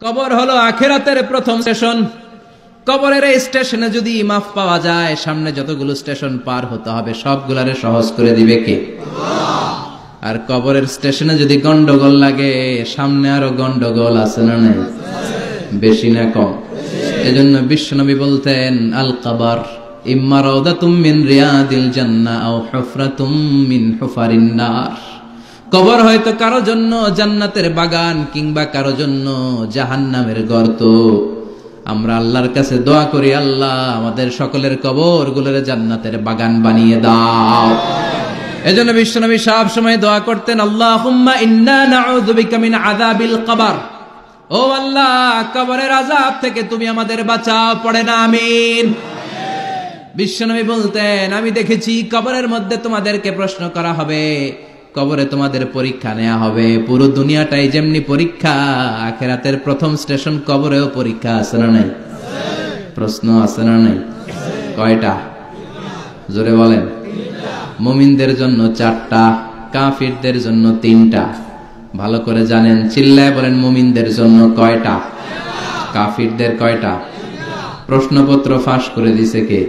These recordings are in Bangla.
কবর হলো আখিরাতের প্রথম স্টেশন। কবরের এই স্টেশনে যদি মাফ পাওয়া যায়, সামনে যতগুলো স্টেশন পার হতে হবে সবগুলারে সহজ করে দিবে কে? আর কবরের স্টেশনে যদি গন্ডগোল লাগে, সামনে আরো গন্ডগোল আছে না নাই? বেশি না কম? এজন্য বিশ্বনবী বলতেন, আল কবর ইম্মা রাউদাতুম মিন রিয়াদিল জান্নাহ আও হুফরাতুম মিন হুফারিন নার। কবর হয়তো কারো জন্য জান্নাতের বাগান, কিংবা কারো জন্য জাহান্নামের গর্ত। আমরা আল্লাহর কাছে দোয়া করি, আল্লাহ আমাদের সকলের কবর গুলোরে জান্নাতের বাগান বানিয়ে দাও। এজন্য বিশ্বনবী সব সময় দোয়া করতেন, আল্লাহুম্মা ইন্না নাউযু বিকা মিন আযাবিল কবর। ও আল্লাহ, কবরের আযাব থেকে তুমি আমাদের বাঁচাও। পড়ে না আমিন। বিশ্বনবী বলতেন, আমি দেখেছি কবরের মধ্যে তোমাদেরকে প্রশ্ন করা হবে, কবরে তোমাদের পরীক্ষা নেওয়া হবে। পুরো দুনিয়াটাই যেমনি পরীক্ষা, আখিরাতের প্রথম স্টেশন কবরেও পরীক্ষা আছে না নাই? প্রশ্ন আছে না নাই? কয়টা? জোরে বলেন। মুমিনদের জন্য 4টা, কাফিরদের জন্য 3টা। ভালো করে জানেন, চিল্লায় বলেন, মুমিনদের জন্য কয়টা, কাফিরদের কয়টা? প্রশ্নপত্র ফাঁস করে দিছে কে?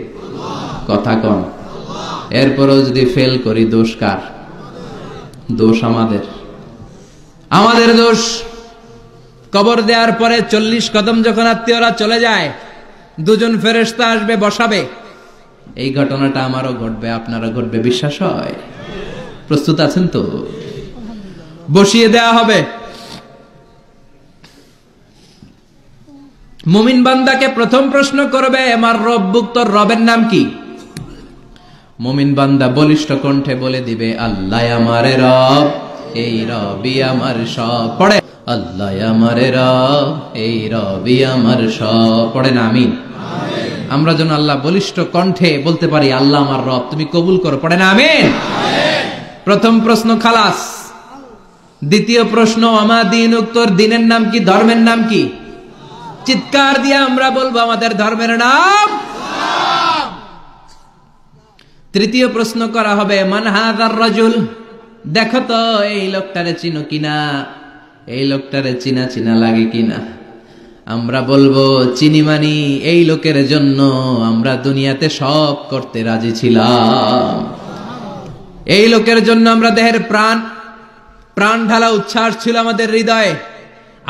কথা কন। এরপরও যদি ফেল করি, দোষ কার? দোষ আমাদের, আমাদের দোষ। কবর দেওয়ার পরে 40 কদম যখন আত্মীয়রা চলে যায়, 2জন ফেরেশতা আসবে, বসাবে। এই ঘটনাটা আমারও ঘটবে, আপনারও ঘটবে, বিশ্বাস হয়? প্রস্তুত আছেন তো? বসিয়ে দেয়া হবে। মুমিন বান্দাকে প্রথম প্রশ্ন করবে, আমার রব্বুক, তোর রবের নাম কি? মুমিন বান্দা বলিষ্ঠ কণ্ঠে বলে দিবে, আল্লাহ আমারে রব, এই রবি আমার সব। পড়ে, আল্লাহ আমারে রব, এই রবি আমার সব। পড়ে না আমিন? আমরা যেন আল্লাহ বলিষ্ঠ কণ্ঠে বলতে পারি, আল্লাহ আমার রব, তুমি কবুল করো। পড়ে না আমিন? প্রথম প্রশ্ন খালাস। দ্বিতীয় প্রশ্ন, আমা দীনুক, তোর দিনের নাম কি, ধর্মের নাম কি? চিৎকার দিয়ে আমরা বলবো, আমাদের ধর্মের নাম। তৃতীয় প্রশ্ন করা হবে, মান হাযার রাজুল, দেখো তো এই লোকটারে চিনো কিনা, এই লোকটারে চিনা চিনা লাগে কিনা। আমরা বলবো, চিনি মানি, এই লোকের জন্য আমরা দুনিয়াতে সব করতে রাজি ছিলাম। এই লোকের জন্য আমরা দেহের প্রাণ ঢালা উচ্ছ্বাস ছিল আমাদের হৃদয়ে।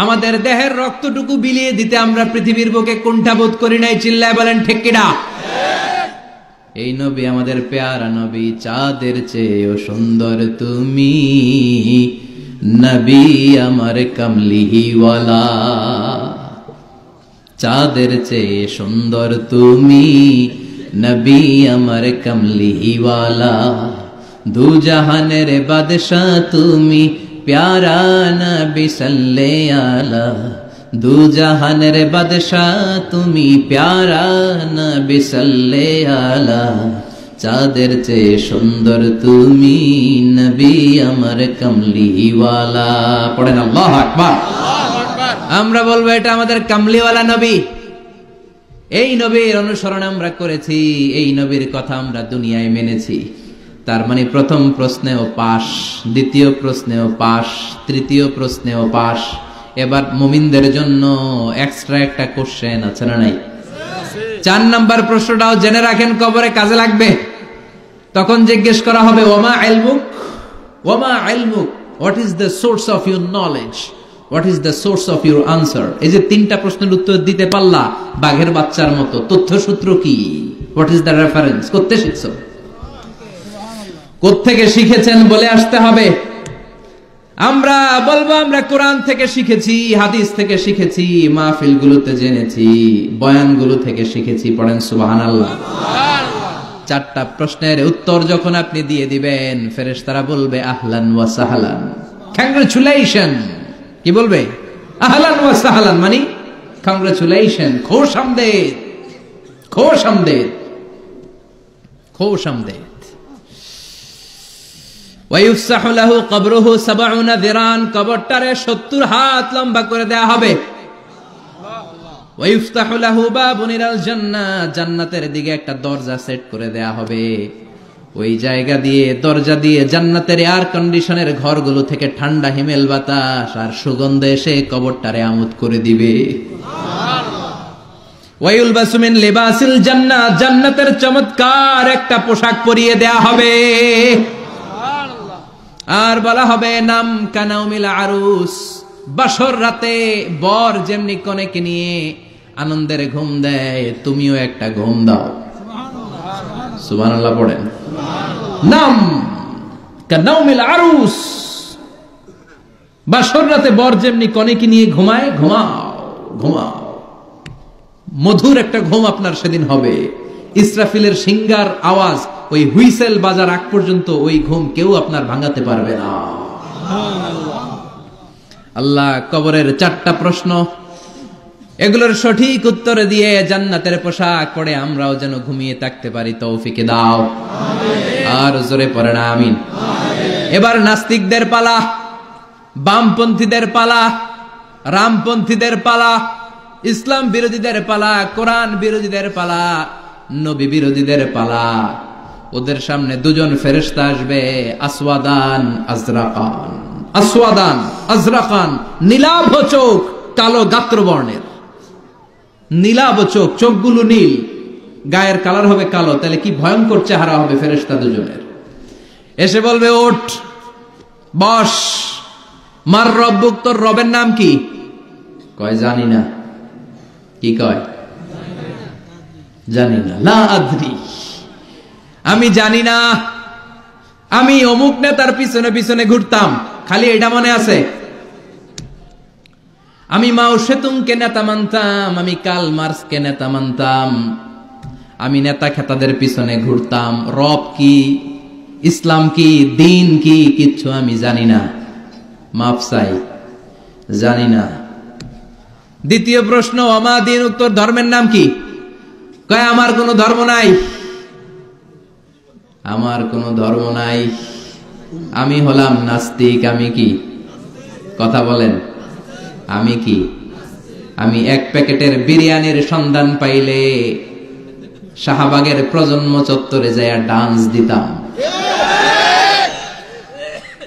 আমাদের দেহের রক্তটুকু বিলিয়ে দিতে আমরা পৃথিবীর বুকে কুণ্ঠাবোধ করি নাই। চিল্লায় বলেন ঠিক কিনা? এই নবী আমাদের পেয়ারা নবী, চাঁদের চেয়েও সুন্দর তুমি, নবী আমার কামলিওয়ালা। চাঁদের চেয়ে সুন্দর তুমি, নবী আমার কামলিওয়ালা। দু জাহানের বাদশা তুমি, প্যারা নবী সাল্লে আলা। দু জাহানের বাদশা তুমি, প্যারা নবী সাল্লে আলা। চাঁদের চেয়ে সুন্দর তুমি, নবী আমার কামলিওয়ালা। পড়েন আল্লাহু আকবার। আমরা বলবো, এটা আমাদের কামলিওয়ালা নবী। এই নবীর অনুসরণ আমরা করেছি, এই নবীর কথা আমরা দুনিয়ায় মেনেছি। তার মানে প্রথম প্রশ্নেও পাস, দ্বিতীয় প্রশ্নেও পাস, তৃতীয় প্রশ্নেও পাস। এবার মুমিনদের জন্য এক্সট্রা একটা কোশ্চেন আছে না নাই? 4 নাম্বার প্রশ্নটাও জেনে রাখেন, কবরে কাজে লাগবে। তখন জিজ্ঞেস করা হবে, ওমা ইলমুক, ওমা ইলমুক, what is the source of your knowledge, what is the source of your answer. এই যে 3টা প্রশ্নের উত্তর দিতে পারলা বাঘের বাচ্চার মতো, তথ্যসূত্র কি? What is the reference? করতে শিখছো? কোত্থেকে শিখেছেন বলে আসতে হবে। আমরা বলবো, আমরা কোরআন থেকে শিখেছি, হাদিস থেকে শিখেছি, মাহফিল গুলোতে জেনেছি, বয়ানগুলো থেকে শিখেছি। পড়েন সুবহানাল্লাহ। 4টা প্রশ্নের উত্তর যখন আপনি দিয়ে দিবেন, ফেরেশতারা বলবে, আহলান ওয়া সাহলান, কংগ্রাচুলেশন। কি বলবে? আহলান ওয়া সাহলান, মানে কংগ্রাচুলেশন, খোশ আমদেদ, খোশ আমদেদ, খোশ আমদেদ। ওয়ায়ুফসাহু লাহু কবরুহু 70 যিরান, কবরটারে 70 হাত লম্বা করে দেয়া হবে। ওয়ায়ুফতাহু লাহু বাবুন ইলাল জান্নাহ, জান্নাতের দিকে একটা দরজা সেট করে দেয়া হবে। ওই জায়গা দিয়ে, দরজা দিয়ে জান্নাতের এয়ার কন্ডিশনের ঘরগুলো থেকে ঠান্ডা হিমেল বাতাস আর সুগন্ধ এসে কবরটারে আমোদ করে দিবে। ওয়ায়ুলবাসু মিন লিবাসিল জান্নাহ, জান্নাতের চমৎকার একটা পোশাক পরিয়ে দেয়া হবে। আর বলা হবে নাম কানাউমিল আরুস, বাসর রাতে বর যেমনি কনেকে নিয়ে আনন্দের ঘুম দেয়, তুমিও একটা ঘুম দাও। সুবহানাল্লাহ পড়েন। নাম কানাউমিল আরুস, বাসর রাতে বর যেমনি কনেকে নিয়ে ঘুমায়, ঘুমাও ঘুমাও। মধুর একটা ঘুম আপনার সেদিন হবে। ইসরাফিলের সিঙ্গার আওয়াজ ওই হুইসেল বাজার আগ পর্যন্ত ওই ঘুম কেউ আপনার ভাঙাতে পারবে না। আল্লাহ কবরের 4টা প্রশ্ন, এগুলোর সঠিক উত্তরে দিয়ে জান্নাতের পোশাক পরে আমরাও যেন ঘুমিয়ে থাকতে পারি তৌফিক দাও। আর জোরে পড়ে না আমিন। এবার নাস্তিকদের পালা, বামপন্থীদের পালা, রামপন্থীদের পালা, ইসলাম বিরোধীদের পালা, কোরআন বিরোধীদের পালা, নবী বিরোধীদের পালা। ওদের সামনে দুজন ফেরেশতা আসবে, আসওয়াদান আজরাকান। আসওয়াদান আজরাকান, নীলাভ চোখ, কালো গাত্রবর্ণের। নীলাভ চোখ, চোখগুলো নীল, গায়ের কালার হবে কালো। তাহলে কি ভয়ঙ্কর চেহারা হবে ফেরেশতা দুজনের। এসে বলবে ওঠ, বস। মার রব্বুক, তোর রবের নাম কি? কয় জানি না। কি কয়? জানি না। লা আদরি, আমি জানি না। আমি অমুক নেতার পিছনে পিছনে ঘুরতাম, খালি এটা মনে আছে। আমি মাও সেতুংকে নেতা মানতাম, আমি কার্ল মার্কসকে নেতা মানতাম, আমি নেতা খেতাদের পিছনে ঘুরতাম। রব কি, ইসলাম কি, দিন কি, কিচ্ছু আমি জানি না। মাফ চাই, জানি না। দ্বিতীয় প্রশ্ন, আমা দিন, উত্তর ধর্মের নাম কি? কয় আমার কোনো ধর্ম নাই, আমার কোনো ধর্ম নাই, আমি হলাম নাস্তিক। আমি কি? কথা বলেন, আমি কি? আমি এক প্যাকেটের বিরিয়ানির সন্ধান পাইলে শাহবাগের প্রজন্ম চত্বরে যায় ডান্স দিতাম।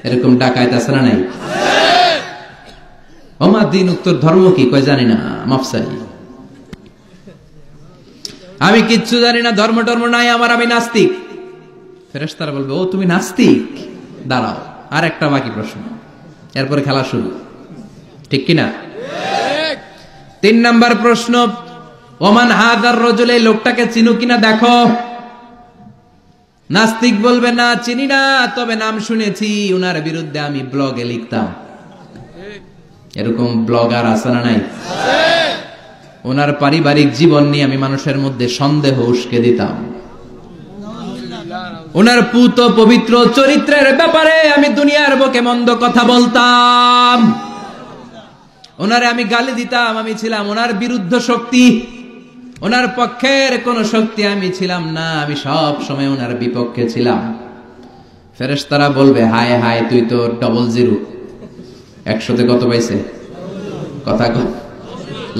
এরকম ডাকাইত আছে না নাই? আমার দিন, উত্তর ধর্ম কি? কয় জানি না, মাফসাই, আমি কিচ্ছু জানি না, ধর্ম টর্ম নাই আমার, আমি নাস্তিক। ফেরেশতারা বলবে ও তুমি নাস্তিক, দাঁড়াও আর একটা বাকি প্রশ্ন, এরপরে খেলা শুরু। ঠিক কিনা? 3 নাম্বার প্রশ্ন, ওমান হাদার রাজুল, এই লোকটাকে চিনো কিনা দেখো। নাস্তিক বলবে না চিনি না, তবে নাম শুনেছি, ওনার বিরুদ্ধে আমি ব্লগে লিখতাম। এরকম ব্লগার আছে না নাই? ওনার পারিবারিক জীবন নিয়ে আমি মানুষের মধ্যে সন্দেহ উস্কে দিতাম। ওনার পুত পবিত্র চরিত্রের ব্যাপারে আমি দুনিয়ার বুকে মন্দ কথা বলতাম। ওনারে আমি গালি দিতাম, আমি ছিলাম ওনার বিরুদ্ধ শক্তি, ওনার পক্ষের কোন শক্তি আমি ছিলাম না, আমি সব সময় ওনার বিপক্ষে ছিলাম। ফেরেশতারা বলবে হায় হায়, তুই তো 00, 100তে কত পাইছে? কথা কর।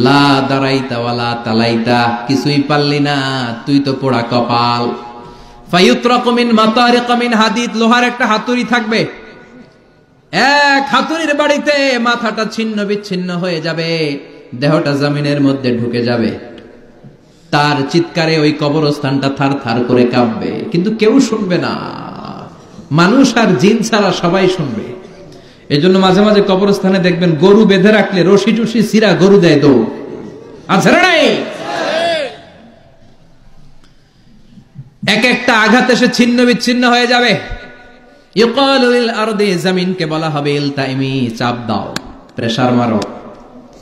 লা দারাইতা ওয়ালা তালাইতা, কিছুই পারলি না, তুই তো পোড়া কপাল। ফায়ুতরাকু মিন মাতারিক মিন হাদিদ, লোহার একটা হাতুড়ি থাকবে, এক হাতুড়ির বাড়িতে মাথাটা ছিন্ন বিচ্ছিন্ন হয়ে যাবে, দেহটা জমিনের মধ্যে ঢুকে যাবে। তার চিৎকারে ওই কবরস্থানটা থার থার করে কাঁপবে, কিন্তু কেউ শুনবে না। মানুষ আর জিন ছাড়া সবাই শুনবে। এজন্য মাঝে মাঝে কবরস্থানে দেখবেন গরু বেঁধে রাখলে রশি টুসি সিরা গরু দেয় দৌড়। আছে না নাই? এক একটা আঘাত এসে ছিন্ন বিচ্ছিন্ন হয়ে যাবে। ইউকালু লিল আরদি, জমিনকে বলা হবে ইলতাইমি, চাপ দাও, প্রেসার মারো।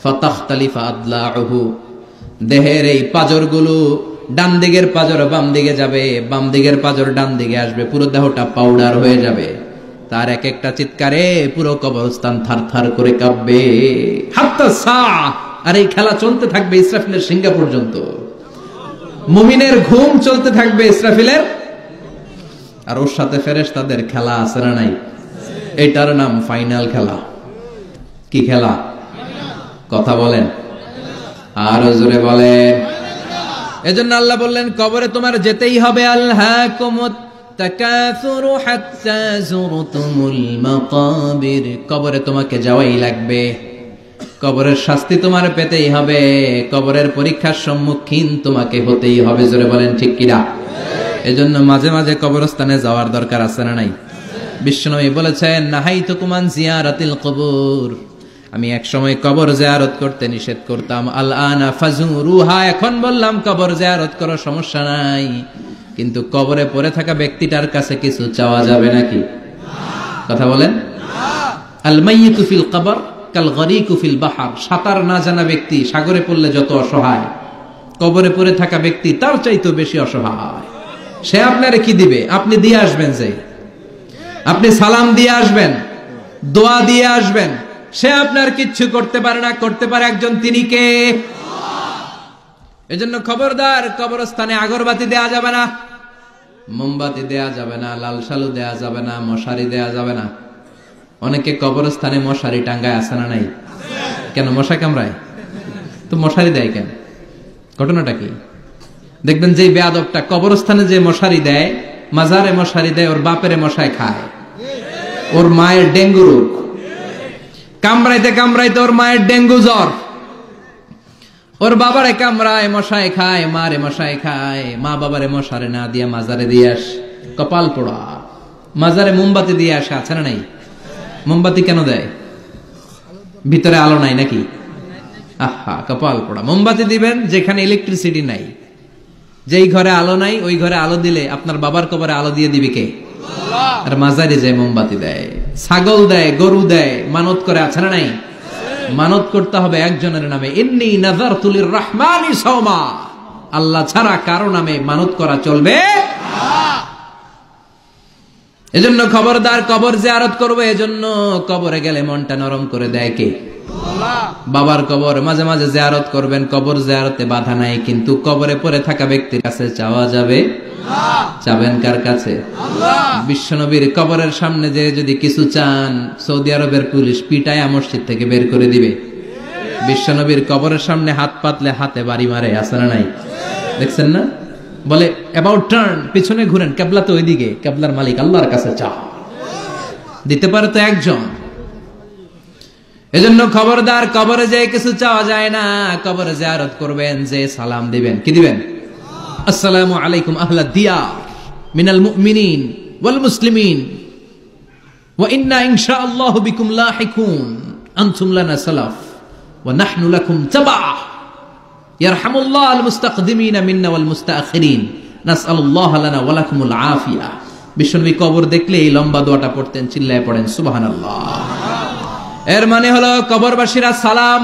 ফাতাখতালিফা আদলাউহু, দেহের এই পাজরগুলো, ডান দিকের পাজর বাম দিকে যাবে, বাম দিকের পাজর ডান দিকে আসবে, পুরো দেহটা পাউডার হয়ে যাবে। তার এক একটা চিৎকারে পুরো কবরস্থান থারথার করে কাঁপবে। হাত্তা সা, আর এই খেলা চলতে থাকবে ইসরাফিলের সিংহা পর্যন্ত। মুমিনের ঘুম চলতে থাকবে ইসরাফিলের, আর ওর সাথে ফেরেশতাদের খেলা আছে না নাই? এটার নাম ফাইনাল খেলা। কি খেলা? কথা বলেন, আর জোরে বলেন। এজন্য আল্লাহ বললেন কবরে তোমার যেতেই হবে। আল্লাহকুমুত التكاثر حتى زرتم المقابر কবরে তোমাকে যাওয়াই লাগবে কবরের শাস্তি তোমার পেতেই হবে কবরের পরীক্ষার সম্মুখীন তোমাকে হতেই হবে জোরে বলেন ঠিক কি না এজন্য মাঝে মাঝে কবরস্থানে যাওয়ার দরকার আছে না নাই বিশ্বনবী বলেছেন নাহাইতুকুম আন জিয়ারাতিল কবুর আমি এক সময় কবর জিয়ারত করতে নিষেধ করতাম আল আনা ফাজুরুহা এখন বললাম কবর জিয়ারত করো সমস্যা নাই কিন্তু কবরে পড়ে থাকা ব্যক্তিটার কাছে কিছু চাওয়া যাবে নাকি কথা বলেন আল মাইয়িতু ফিল কবর কাল গরিকু ফিল বাহর সাঁতার না জানা ব্যক্তি সাগরে পড়লে যত অসহায় কবরে পড়ে থাকা ব্যক্তি তার চাইতেও বেশি অসহায় সে আপনারে কি দিবে আপনি দিয়ে আসবেন যে আপনি সালাম দিয়ে আসবেন দোয়া দিয়ে আসবেন সে আপনার কিচ্ছু করতে পারে না করতে পারে একজন তিনি কে এজন্য খবরদার কবরস্থানে আগরবাতি দেয়া যাবে না মোমবাতি দেয়া যাবে না লাল শালু দেয়া যাবে না মশারি দেয়া যাবে না অনেকে কবরস্থানে মশারি টাঙ্গায় আছে না নাই কেন মশা কামড়ায় তো মশারি দেয় কেন ঘটনাটা কি দেখবেন যে বেয়াদবটা কবরস্থানে যে মশারি দেয় মাজারে মশারি দেয় ওর বাপেরে মশায় খায় ওর মায়ের ডেঙ্গু রোগ কামড়াইতে কামড়াইতে ওর মায়ের ডেঙ্গু জ্বর ওর বাবারে কামড়ায় মশায় খায় মারে মশায় খায় মা বাবারে মশারে না দিয়া মাজারে দিয়ে আস কপাল পোড়া মাজারে মোমবাতি দিয়ে আসে আছে না নাই মোমবাতি কেন দেয় ভিতরে আলো নাই নাকি আহা কপাল পোড়া মোমবাতি দিবেন যেখানে ইলেকট্রিসিটি নাই যেই ঘরে আলো নাই ওই ঘরে আলো দিলে আপনার বাবার কবরে আলো দিয়ে দিবে কে আর মাজারে যে মোমবাতি দেয় ছাগল দেয় গরু দেয় মানত করে আছে না নাই মানত করতে হবে একজনের নামে ইন্নী নাযারতু লিররহমানি সাওমা আল্লাহ ছাড়া কারো নামে মানত করা চলবে এজন্য খবরদার কবর জিয়ারত করবে এজন্য কবরে গেলে মনটা নরম করে দেয় কে বাবার কবর মাঝে মাঝে জিয়ারত করবেন কবর জিয়ারতে বাধা নাই কিন্তু কবরে পড়ে থাকা ব্যক্তির কাছে চাওয়া যাবে চাবেন কার কাছে বিশ্বনবীর কবরের সামনে যে যদি কিছু চান সৌদি আরবের পুলিশ পিটায়া মসজিদ থেকে বের করে দিবে বিশ্বনবীর কবরের সামনে হাত পাতলে হাতে বাড়ি মারে আছে না নাই দেখছেন না বলে অ্যাবাউট টার্ন পিছনে ঘুরেন কিবলা তো ওইদিকে কিবলার মালিক আল্লাহর কাছে চাও দিতে পারে তো একজন এজন্য খবরদার কবরে যে কিছু চাওয়া যায় না কবরে জিয়ারত করবেন যে সালাম দিবেন কি দিবেন আসসালামু আলাইকুম আহলা দিয়ার মিনাল মুমিনিন ওয়াল মুসলিমিন ওয়া ইন্না ইনশাআল্লাহু বিকুম লাহিকুন আনতুম লানা সালাফ ওয়া নাহনু লাকুম তাবা ইয়ারহামুল্লাহ আল মুস্তাকদিমিন মিন্না ওয়াল মুস্তাখিরিন নাসআলুল্লাহ লানা ওয়া লাকুমুল আফিয়া বিশ্বনবী কবর দেখলে এই লম্বা দোয়াটা পড়তেন চিল্লায়ে পড়েন সুবহানাল্লাহ এর মানে হলো কবরবাসীরা সালাম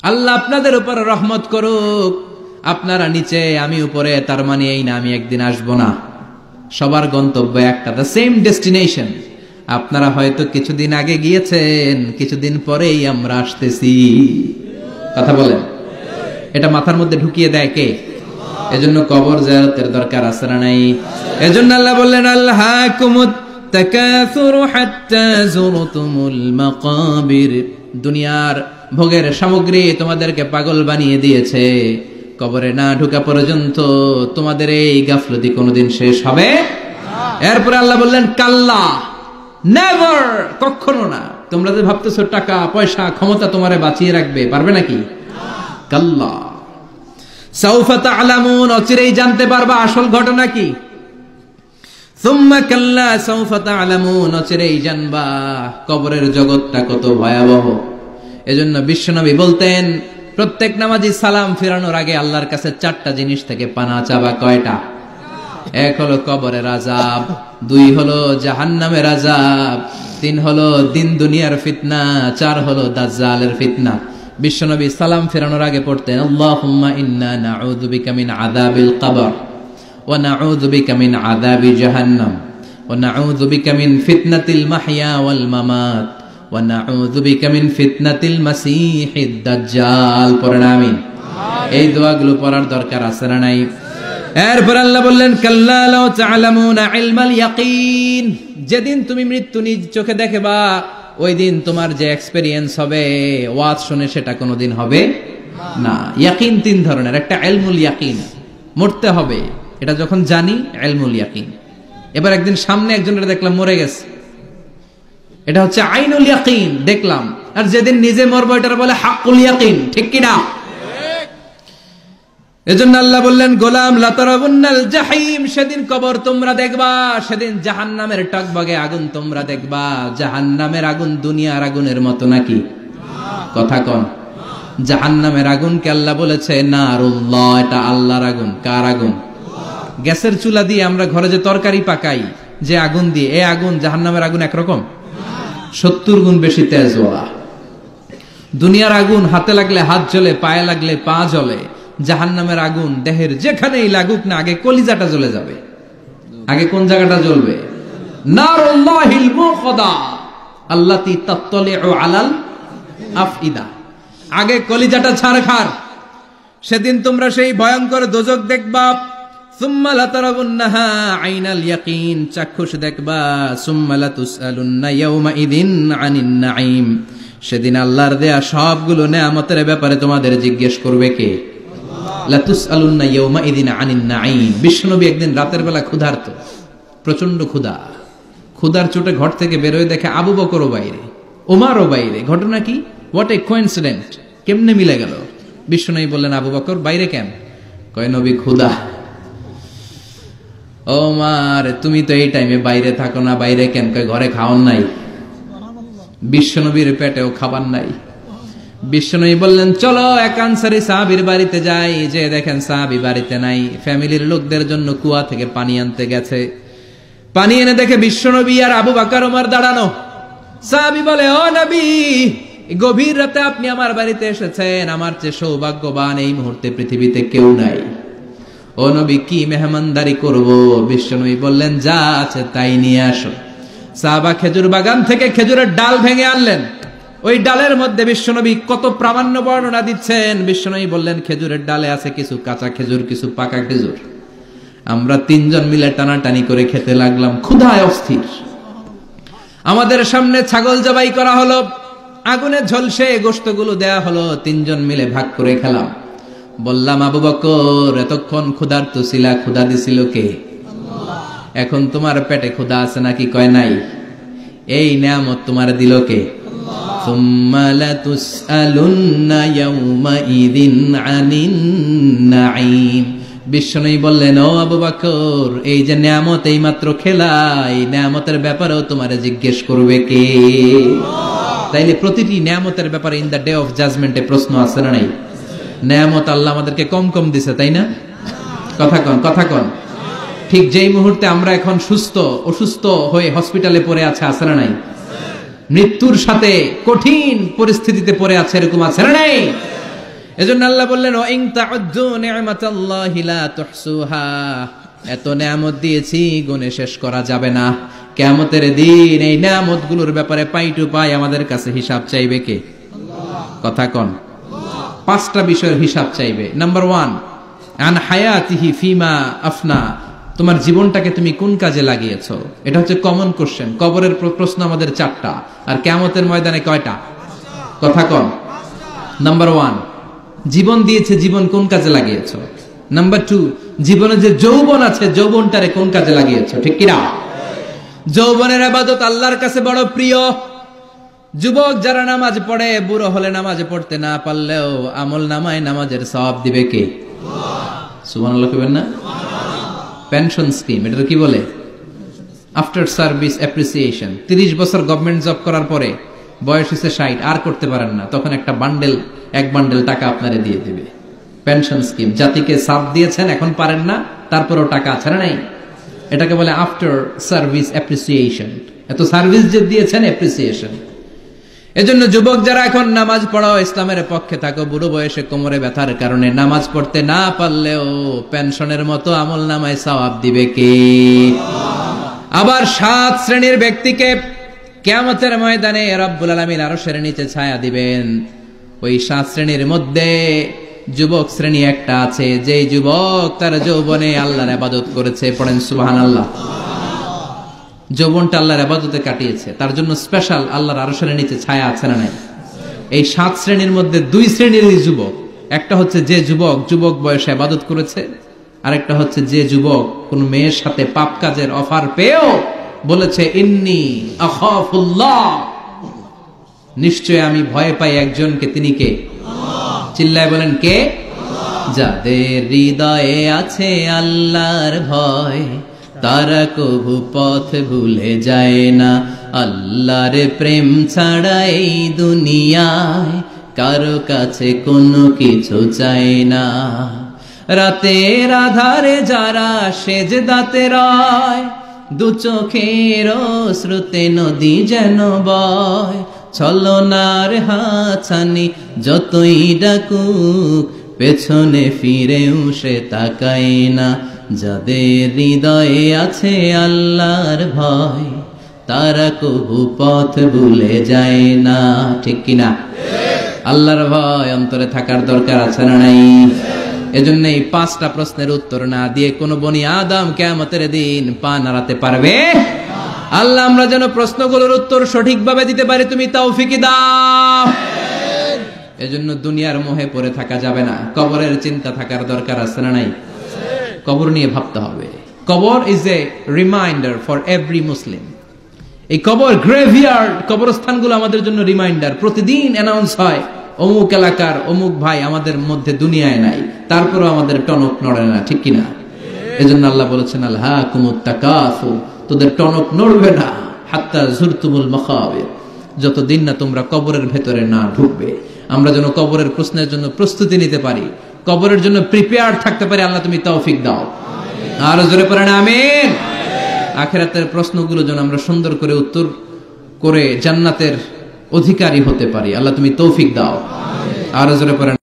আল্লাহ আপনাদের উপর রহমত করুক আপনারা নিচে আমি উপরে তার মানে এই না আমি একদিন আসবো না সবার গন্তব্য একটা দ্য সেম ডেস্টিনেশন আপনারা হয়তো কিছুদিন আগে গিয়েছেন কিছুদিন পরেই আমরা আসতেছি কথা বলেন এটা মাথার মধ্যে ঢুকিয়ে দেয় কে এজন্য কবর জিয়ারতের দরকার আছে না নাই এজন্য আল্লাহ বললেন আল্লাহাকুমুত তাকাসুরু হাত্তা যুরতুমুল মাকাবির দুনিয়ার ভোগের সামগ্রী তোমাদেরকে পাগল বানিয়ে দিয়েছে কবরে না ঢোকা পর্যন্ত তোমাদের এই গাফলতি কোনোদিন শেষ হবে এরপর আল্লাহ বললেন কাল্লা নেভার কখনো না তোমরা যে ভাবতেছো টাকা পয়সা ক্ষমতা তোমারে বাঁচিয়ে রাখবে পারবে নাকি কাল্লা সাউফা তা'লামুন অচিরেই জানতে পারবা আসল ঘটনা কি সুম্মা কাল্লা সাউফা তা'লামুন অচিরেই জানবা কবরের জগৎটা কত ভয়াবহ এজন্য বিশ্বনবী বলতেন প্রত্যেক নামাজি সালাম ফিরানোর আগে আল্লাহর কাছে চারটা জিনিস থেকে পানা চাবা কয়টা এক হলো কবরের আযাব দুই হলো জাহান্নামের আযাব তিন হলো দিন দুনিয়ার ফিতনা চার হলো দাজ্জালের ফিতনা বিশ্বনবী সালাম ফেরানোর আগে পড়তেন আল্লাহুম্মা ইন্না নাউযু বিকা মিন আযাবিল কবর ওয়া নাউযু বিকা মিন আযাবি জাহান্নাম ওয়া নাউযু বিকা মিন ফিতনাতিল মাহইয়া ওয়াল মামাত ওয়া নাউযু বিকা মিন ফিতনাতিল মাসীহিদ দাজ্জাল পড়েন আমিন এই দোয়াগুলো পড়ার দরকার আছে না নাই এরপর আল্লাহ বললেন কাল্লা লাউ তা'লামুনা ইলমাল ইয়াকিন যেদিন তুমি মৃত্যু নিজ চোখে দেখবা ওই দিন তোমার যে এক্সপেরিয়েন্স হবে ওয়াজ শুনে সেটা কোনোদিন হবে না ইয়াকিন তিন ধরনের একটা ইলমুল ইয়াকিন মরতে হবে এটা যখন জানি ইলমুল ইয়াকিন। এবার একদিন সামনে একজনের দেখলাম মরে গেছে, এটা হচ্ছে আইনুল ইয়াকিন, দেখলাম। আর যেদিন নিজে মরবো এটার বলে হাক্কুল ইয়াকিন, ঠিক কিনা? এজন্য আল্লাহ বললেন, গোলাম লা তারাবুন্নাল জাহিম, সেদিন কবর তোমরা দেখবা, সেদিন জাহান্নামের টকবগে আগুন তোমরা দেখবা। জাহান্নামের আগুন দুনিয়ার আগুনের মতো নাকি? কথা কন। জাহান্নামের আগুনকে আল্লাহ বলেছে নারুল্লাহ, এটা আল্লাহর আগুন। কার আগুন? গ্যাসের চুলা দিয়ে আমরা ঘরে যে তরকারি পাকাই যে আগুন দিয়ে, এই আগুন জাহান্নামের আগুন একরকম? 70 গুণ বেশি তেজওয়ালা। দুনিয়ার আগুন হাতে লাগলে হাত জ্বলে, পায়ে লাগলে পা জ্বলে। জাহান্নামের আগুন দেহের যেখানেই লাগুক না, আগে কলিজাটা জ্বলে যাবে। আগে কোন জায়গাটা জ্বলবে? নারুল্লাহিল মুকদা আল্লাতী তাত্তালিউ আলাল আফইদা। আগে কলিজাটা ছারখার। সেদিন তোমরা সেই ভয়ঙ্কর দোজখ দেখবা। সুম্মা লাতারাবুন্নাহা আইনাল ইয়াকিন, চাক্ষুষ দেখবা। সুম্মা লাতুসআলুন্না ইয়াউমাইযিন আনিন নাঈম, সেদিন আল্লাহর দেয়া সবগুলো নেয়ামতের ব্যাপারে তোমাদের জিজ্ঞেস করবে কে? লাতুসআলুন্না ইয়াউমাইযিন আনিন নাঈম। বিশ্বনবী একদিন রাতের বেলা ক্ষুধার্ত, প্রচন্ড ক্ষুধা। ক্ষুধার চোটে ঘর থেকে বের হয়ে দেখে আবু বকরও বাইরে, ওমরও বাইরে। ঘটনা কি? হোয়াট এ কোইন্সিডেন্ট, কেমনে মিলে গেল? বিশ্বনবী বললেন, আবু বকর বাইরে কেন? কয় নবী ক্ষুধা। ওমর তুমি তো এই টাইমে বাইরে থাকো না, বাইরে কেন? কয় ঘরে খাওয়ান নাই। বিশ্বনবীর পেটেও খাবার নাই। বিশ্বনবী বললেন, চলো এক আনসারী সাহাবীর বাড়িতে যাই। যে দেখেন সাহাবী বাড়িতে নাই, ফ্যামিলির লোকদের জন্য কুয়া থেকে পানি আনতে গেছে। পানি এনে দেখে বিশ্বনবী আর আবু বকর ওমর দাঁড়ানো। সাহাবী বলে, ও নবী, গভীর রাতে আপনি আমার বাড়িতে এসেছেন, আমার চেয়ে সৌভাগ্যবান এই মুহূর্তে পৃথিবীতে কেউ নাই। ও নবী, কি মেহমানদারি করব? বিশ্বনবী বললেন, যা আছে তাই নিয়ে আসো। সাহাবা খেজুর বাগান থেকে খেজুরের ডাল ভেঙে আনলেন। ওই ডালের মধ্যে বিশ্বনবী কত প্রামাণ্য বর্ণনা দিচ্ছেন। বিশ্বনবী বললেন, খেজুরের ডালে আছে কিছু কাঁচা খেজুর, কিছু পাকা খেজুর। আমরা তিনজন মিলে টানাটানি করে খেতে লাগলাম, ক্ষুধায় অস্থির। আমাদের সামনে ছাগল জবাই করা হলো, আগুনে ঝলসে গোশতগুলো দেয়া হলো, তিনজন মিলে ভাগ করে খেলাম। বললাম, আবু বকর এতক্ষণ ক্ষুধার্ত ছিলা, ক্ষুধা দিছিল কে? এখন তোমার পেটে ক্ষুধা আছে নাকি? কয় নাই। এই নিয়ামত তোমার দিল কে? সুম্মা লাতুসআলুন্না ইয়াউমাইযিন আনিন নাঈম। বিশ্বনবী বললেন, ও আবু বকর, এই যে নিয়ামত এই মাত্র খেলা, এই নিয়ামতের ব্যাপারেও তোমারে জিজ্ঞেস করবে কে? তাইলে প্রতিটি নিয়ামতের ব্যাপারে ইন দ্য ডে অফ জাজমেন্টে প্রশ্ন আছে না নাই? নিয়ামত আল্লাহ আমাদেরকে কম কম দিছে, তাই না? কথা কন, কথা কন। ঠিক যেই মুহূর্তে আমরা এখন সুস্থ, অসুস্থ হয়ে হসপিটালে পড়ে আছে না নাই? মৃত্যুর সাথে কঠিন পরিস্থিতিতে পড়ে আছে, এরকম আছে না নাই? এজন্য আল্লাহ বললেন, ওয়া ইন তাউদ্দু নি'মাতাল্লাহি লা তুহসুহা। এত নিয়ামত দিয়েছি, গুণে শেষ করা যাবে না। কিয়ামতের দিন এই নিয়ামতগুলোর ব্যাপারে পাই টু পাই আমাদের কাছে হিসাব চাইবে কে? কথা কন। 5টা বিষয়ের হিসাব চাইবে। নাম্বার 1, আন হায়াতিহি ফিমা আফনা। তোমার জীবনটাকে তুমি কোন কাজে লাগিয়েছো? এটা হচ্ছে কমন কোশ্চেন। কবরের প্রশ্ন আমাদের 4টা, আর কিয়ামতের ময়দানে কয়টা? কথা কন। নাম্বার 1, জীবন দিয়েছে, জীবন কোন কাজে লাগিয়েছো? নাম্বার 2, জীবনে যে যৌবন আছে, যৌবনটারে কোন কাজে লাগিয়েছো? ঠিক কিনা? যৌবনের ইবাদত আল্লাহর কাছে বড় প্রিয়। যুবক যারা নামাজ পড়ে, বুড়ো হলে নামাজ পড়তে না পারলেও আমল নামায় নামাজের সওয়াব দিবে কে? সুবহানাল্লাহ কইবেন না? পেনশন স্কিম, এটা কি বলে? After service appreciation. 30 বছর গভর্নমেন্ট জব করার পরে বয়স হচ্ছে 60, আর করতে পারেন না, তখন একটা বান্ডেল, এক বান্ডেল টাকা আপনারে দিয়ে দিবে। Pension scheme. জাতিকে সাথ দিয়েছেন, এখন পারেন না, তারপরেও টাকা আছে না নাই? এটাকে বলে আফটার সার্ভিস অ্যাপ্রিসিয়েশন। এত সার্ভিস যে দিয়েছেন, অ্যাপ্রিসিয়েশন। এজন্য যুবক যারা এখন নামাজ পড়ো, ইসলামের পক্ষে থাকো, বুড়ো বয়সে কোমরে ব্যথার কারণে নামাজ পড়তে না পারলেও পেনশনের মতো আমল নামায় সওয়াব দিবে কে? আবার 7 শ্রেণীর ব্যক্তিকে কিয়ামতের ময়দানে রব্বুল আলামিন আরশের নিচে ছায়া দিবেন। ওই 7 শ্রেণীর মধ্যে যুবক শ্রেণী একটা আছে, যে যুবক তার যৌবনে আল্লাহর ইবাদত করেছে। পড়েন সুবহানাল্লাহ। যৌবনটা আল্লাহর ইবাদতে কাটিয়েছে, তার জন্য স্পেশাল আল্লাহর আরশের নিচে ছায়া আছে না নাই? এই 7 শ্রেণীর মধ্যে 2 শ্রেণীর যুবক। একটা হচ্ছে যে যুবক বয়সে ইবাদত করেছে, আরেকটা হচ্ছে যে যুবক কোন মেয়ের সাথে পাপ কাজের অফার পেয়েও বলেছে ইন্নী আখাফুল্লাহ, নিশ্চয় আমি ভয় পাই একজনকে, তিনি কে? চিল্লায় বলেন কে? যাদের হৃদয়ে আছে আল্লাহর ভয়, তারা কবু পথ ভুলে যায় না। আল্লাহর প্রেম ছাড়া এই দুনিয়ায় কারো কাছে কোনো কিছু চায় না। রাতের আধারে যারা সেজদাতে রয়, দু চোখের শ্রুতে নদী যেন বয়। ছলনার হাতছানি যতই ডাকুক, পেছনে ফিরেও সে তাকায় না। যাদের হৃদয়ে আছে আল্লাহর ভয়, তারা কবু পথ ভুলে যায় না। ঠিক কিনা? আল্লাহর ভয় অন্তরে থাকার দরকার আছে না নাই? এজন্য এই 5টা প্রশ্নের উত্তর না দিয়ে কোন বনি আদম কিয়ামতের দিন পা নাড়াতে পারবে? আল্লাহ আমরা যেন প্রশ্নগুলোর উত্তর সঠিকভাবে দিতে পারি, তুমি তৌফিক দাও। এজন্য দুনিয়ার মোহে পড়ে থাকা যাবে না, কবরের চিন্তা থাকার দরকার আছে না নাই? কবর নিয়ে ভাবতে হবে। কবর is a reminder for every মুসলিম। এই কবর গ্রেভিয়ার্ড, কবরস্থানগুলো আমাদের জন্য রিমাইন্ডার। প্রতিদিন অ্যানাউন্স হয় অমুক এলাকার অমুক ভাই আমাদের মধ্যে দুনিয়ায় নাই, তারপরও আমাদের টনক নড়ে না। ঠিক কিনা? এজন্য আল্লাহ বলেছেন আলহাকুমুত তাকাসুর, তোদের টনক নড়বে না হাত্তা যুরতুমুল মাকাবির, যতদিন না তোমরা কবরের ভেতরে না ঢুকবে। আমরা যেন কবরের প্রশ্নের জন্য প্রস্তুতি নিতে পারি, কবরের জন্য প্রিপেয়ার্ড থাকতে পারি। আল্লাহ তুমি তৌফিক দাও। আর জোরে পড়েন আমিন। আখিরাতের প্রশ্নগুলো যেন আমরা সুন্দর করে উত্তর করে জান্নাতের অধিকারী হতে পারি। আল্লাহ তুমি তৌফিক দাও। আর জোরে পড়েন।